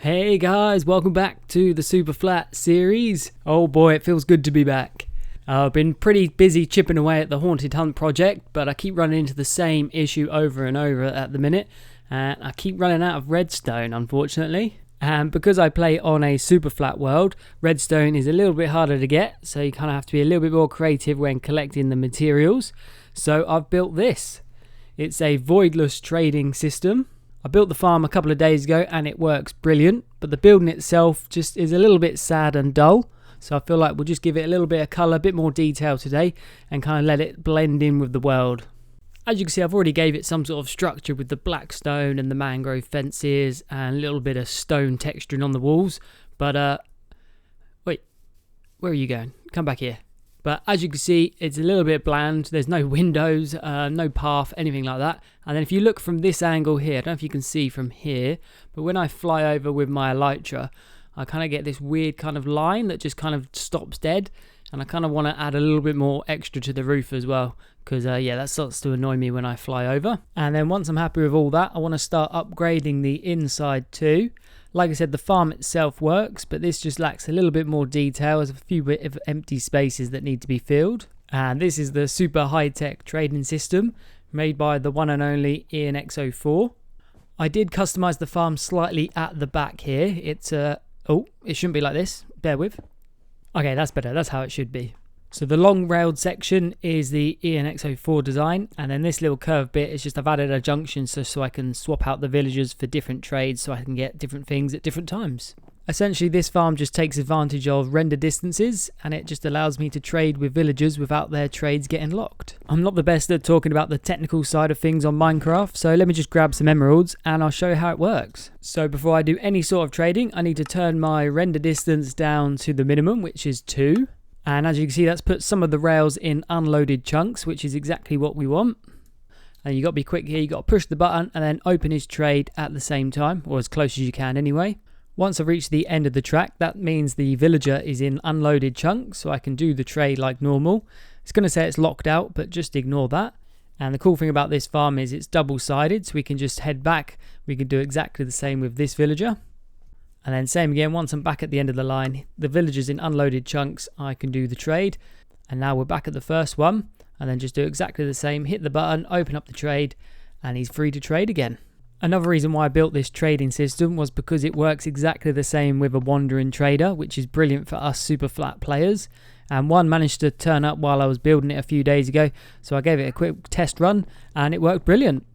Hey guys, welcome back to the Superflat series. Oh boy, it feels good to be back. I've been pretty busy chipping away at the Haunted Hunt project, but I keep running into the same issue over and over at the minute, and I keep running out of redstone, unfortunately. And because I play on a Superflat world, redstone is a little bit harder to get, so you kind of have to be a little bit more creative when collecting the materials. So I've built this. It's a voidless trading system. I built the farm a couple of days ago and it works brilliant, but the building itself just is a little bit sad and dull. So I feel like we'll just give it a little bit of colour, a bit more detail today, and kind of let it blend in with the world. As you can see, I've already gave it some sort of structure with the black stone and the mangrove fences and a little bit of stone texturing on the walls. But, wait, where are you going? Come back here. But as you can see, it's a little bit bland. There's no windows, no path, anything like that. And then if you look from this angle here, I don't know if you can see from here, but when I fly over with my elytra, I kind of get this weird kind of line that just kind of stops dead. And I kind of want to add a little bit more extra to the roof as well, because yeah, that starts to annoy me when I fly over. And then once I'm happy with all that, I want to start upgrading the inside too. Like I said, the farm itself works, but this just lacks a little bit more detail. There's a few bit of empty spaces that need to be filled. And this is the super high-tech trading system made by the one and only Ianoxfour. I did customize the farm slightly at the back here. It's oh, it shouldn't be like this. Bear with. Okay, that's better. That's how it should be. So the long railed section is the Ianoxfour design, and then this little curved bit is just I've added a junction so I can swap out the villagers for different trades so I can get different things at different times. Essentially, this farm just takes advantage of render distances, and it just allows me to trade with villagers without their trades getting locked. I'm not the best at talking about the technical side of things on Minecraft, so let me just grab some emeralds and I'll show you how it works. So before I do any sort of trading, I need to turn my render distance down to the minimum, which is 2. And as you can see, that's put some of the rails in unloaded chunks, which is exactly what we want. And you got to be quick here. You got to push the button and then open his trade at the same time, or as close as you can anyway. Once I've reached the end of the track, that means the villager is in unloaded chunks, so I can do the trade like normal. It's going to say it's locked out, but just ignore that. And the cool thing about this farm is it's double-sided, so we can just head back. We can do exactly the same with this villager. And then same again, once I'm back at the end of the line, the villagers in unloaded chunks, I can do the trade. And now we're back at the first one, and then just do exactly the same, hit the button, open up the trade, and he's free to trade again. Another reason why I built this trading system was because it works exactly the same with a wandering trader, which is brilliant for us Superflat players. And one managed to turn up while I was building it a few days ago, so I gave it a quick test run, and it worked brilliant.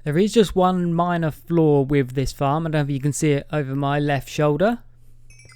There is just one minor flaw with this farm. I don't know if you can see it over my left shoulder.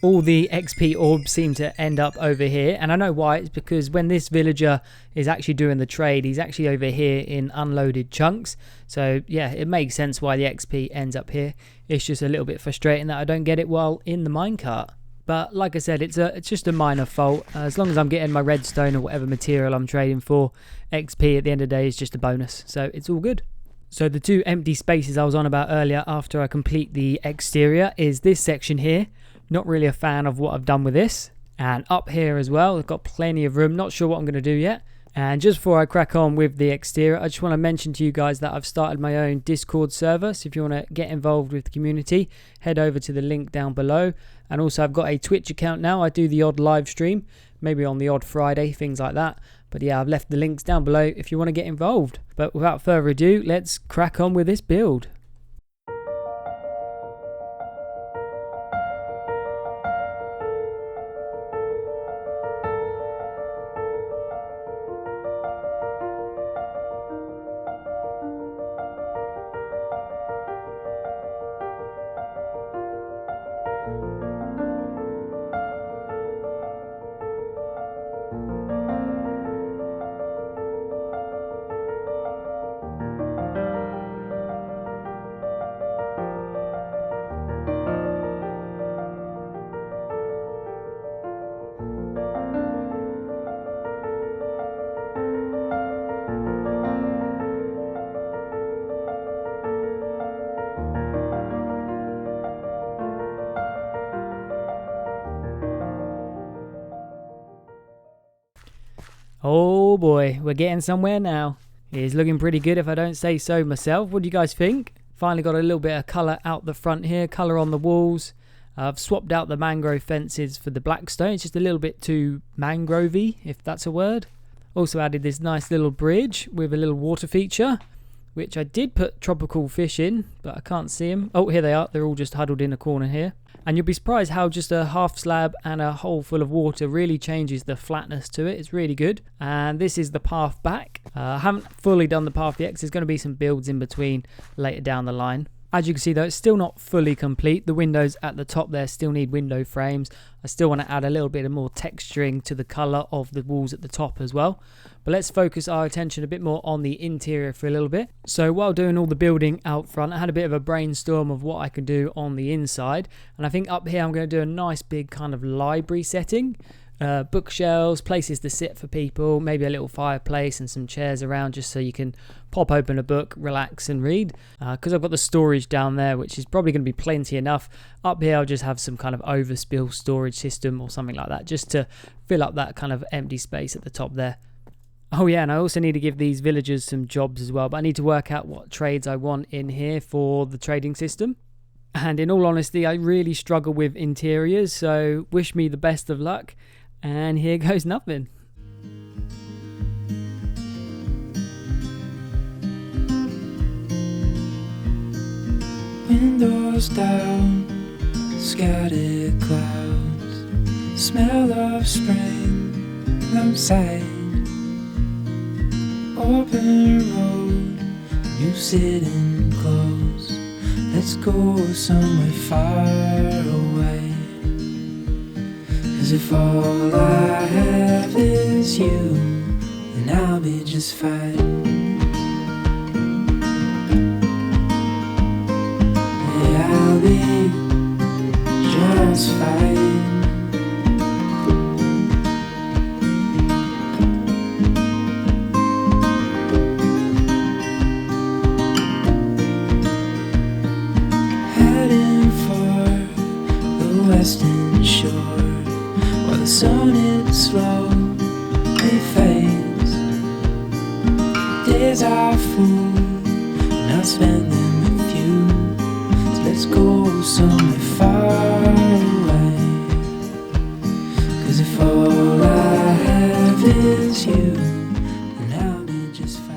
All the XP orbs seem to end up over here, and I know why. It's because when this villager is actually doing the trade, he's actually over here in unloaded chunks. So yeah, it makes sense why the XP ends up here. It's just a little bit frustrating that I don't get it while in the minecart. But like I said, it's just a minor fault. As long as I'm getting my redstone or whatever material I'm trading for, XP at the end of the day is just a bonus. So it's all good. So the 2 empty spaces I was on about earlier after I complete the exterior is this section here. Not really a fan of what I've done with this. And up here as well, I've got plenty of room. Not sure what I'm going to do yet. And just before I crack on with the exterior, I just want to mention to you guys that I've started my own Discord server. So if you want to get involved with the community, head over to the link down below. And also I've got a Twitch account now. I do the odd live stream, maybe on the odd Friday, things like that. But yeah, I've left the links down below if you want to get involved. But without further ado, let's crack on with this build. Oh boy, we're getting somewhere now. It's looking pretty good if I don't say so myself. What do you guys think? Finally got a little bit of colour out the front here, colour on the walls. I've swapped out the mangrove fences for the blackstone. It's just a little bit too mangrovey, if that's a word. Also added this nice little bridge with a little water feature, which I did put tropical fish in, but I can't see them. Oh, here they are. They're all just huddled in a corner here. And you'll be surprised how just a half slab and a hole full of water really changes the flatness to it. It's really good. And this is the path back. I haven't fully done the path yet because there's going to be some builds in between later down the line. As you can see though, it's still not fully complete. The windows at the top there still need window frames. I still want to add a little bit of more texturing to the colour of the walls at the top as well. But let's focus our attention a bit more on the interior for a little bit. So while doing all the building out front, I had a bit of a brainstorm of what I could do on the inside. And I think up here I'm going to do a nice big kind of library setting. Bookshelves, places to sit for people, maybe a little fireplace and some chairs around just so you can pop open a book, relax and read. Because I've got the storage down there, which is probably going to be plenty enough. Up here I'll just have some kind of overspill storage system or something like that, just to fill up that kind of empty space at the top there. Oh yeah, and I also need to give these villagers some jobs as well, but I need to work out what trades I want in here for the trading system. And in all honesty, I really struggle with interiors, so wish me the best of luck. And here goes nothing. Windows down, scattered clouds, smell of spring outside. Open road, you sitting close. Let's go somewhere far away. 'Cause if all I have is you, then I'll be just fine. Yeah, I'll be just fine. Heading for the western shore, while the sun it slowly fades. Days are full, and I'll spend them with you. So let's go somewhere far away. 'Cause if all I have is you, then I'll be just fine.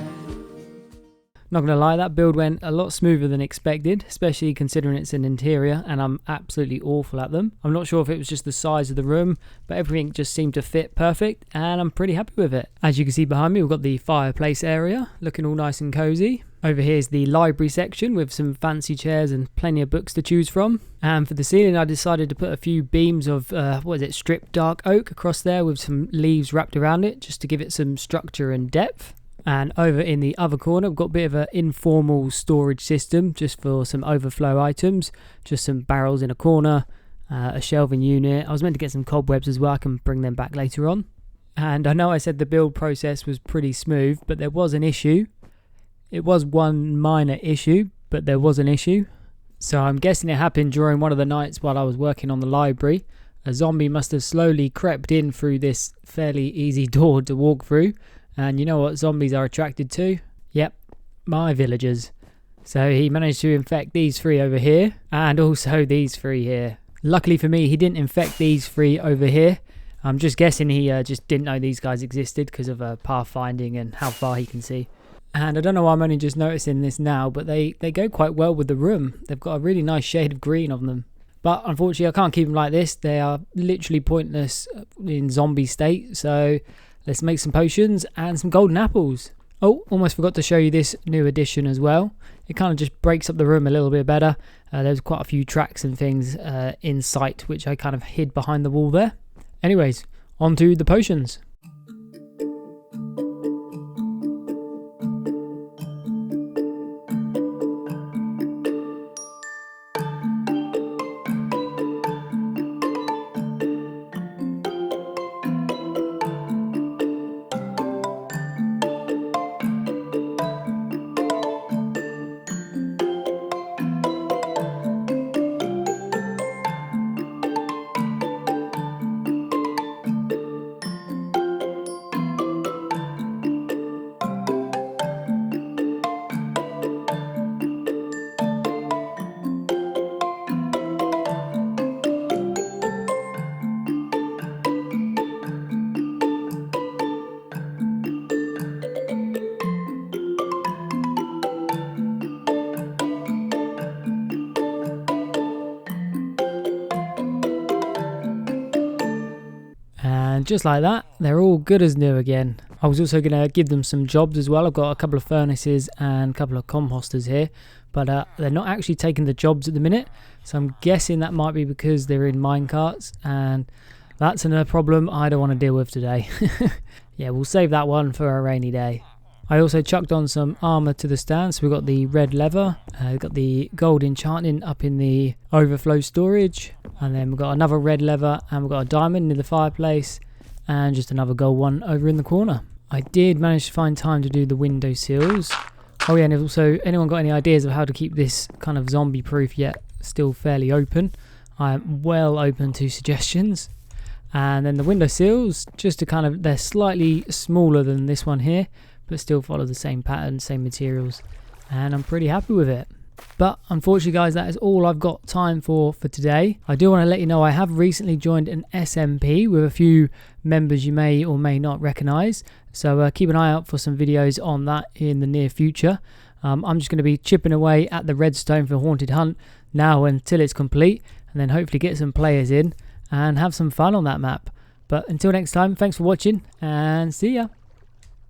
Not gonna lie, that build went a lot smoother than expected, especially considering it's an interior and I'm absolutely awful at them. I'm not sure if it was just the size of the room, but everything just seemed to fit perfect and I'm pretty happy with it. As you can see behind me, we've got the fireplace area looking all nice and cozy. Over here is the library section with some fancy chairs and plenty of books to choose from. And for the ceiling, I decided to put a few beams of, stripped dark oak across there with some leaves wrapped around it just to give it some structure and depth. And over in the other corner, we've got a bit of an informal storage system just for some overflow items. Just some barrels in a corner, a shelving unit. I was meant to get some cobwebs as well. I can bring them back later on. And I know I said the build process was pretty smooth, but there was an issue. It was one minor issue, but there was an issue. So I'm guessing it happened during one of the nights while I was working on the library. A zombie must have slowly crept in through this fairly easy door to walk through. And you know what zombies are attracted to? Yep, my villagers. So he managed to infect these three over here and also these three here. Luckily for me, he didn't infect these three over here. I'm just guessing he just didn't know these guys existed because of pathfinding and how far he can see. And I don't know why I'm only just noticing this now, but they go quite well with the room. They've got a really nice shade of green on them. But unfortunately, I can't keep them like this. They are literally pointless in zombie state. So let's make some potions and some golden apples. Oh, almost forgot to show you this new addition as well. It kind of just breaks up the room a little bit better. There's quite a few tracks and things in sight, which I kind of hid behind the wall there. Anyways, on to the potions. just like that, they're all good as new again. I was also going to give them some jobs as well. I've got a couple of furnaces and a couple of composters here, but they're not actually taking the jobs at the minute, so I'm guessing that might be because they're in minecarts, and that's another problem I don't want to deal with today. Yeah, we'll save that one for a rainy day. I also chucked on some armour to the stand, so we've got the red leather, we've got the gold enchanting up in the overflow storage, and then we've got another red leather, and we've got a diamond near the fireplace, and just another gold one over in the corner. I did manage to find time to do the window sills. Oh yeah, and also, anyone got any ideas of how to keep this kind of zombie proof yet still fairly open? I am well open to suggestions. And then the window sills, just to kind of, they're slightly smaller than this one here, but still follow the same pattern, same materials, and I'm pretty happy with it. But unfortunately guys, that is all I've got time for today. I do want to let you know I have recently joined an SMP with a few members you may or may not recognise, so keep an eye out for some videos on that in the near future. I'm just going to be chipping away at the redstone for Haunted Hunt now until it's complete, and then hopefully get some players in and have some fun on that map. But until next time, thanks for watching and see ya.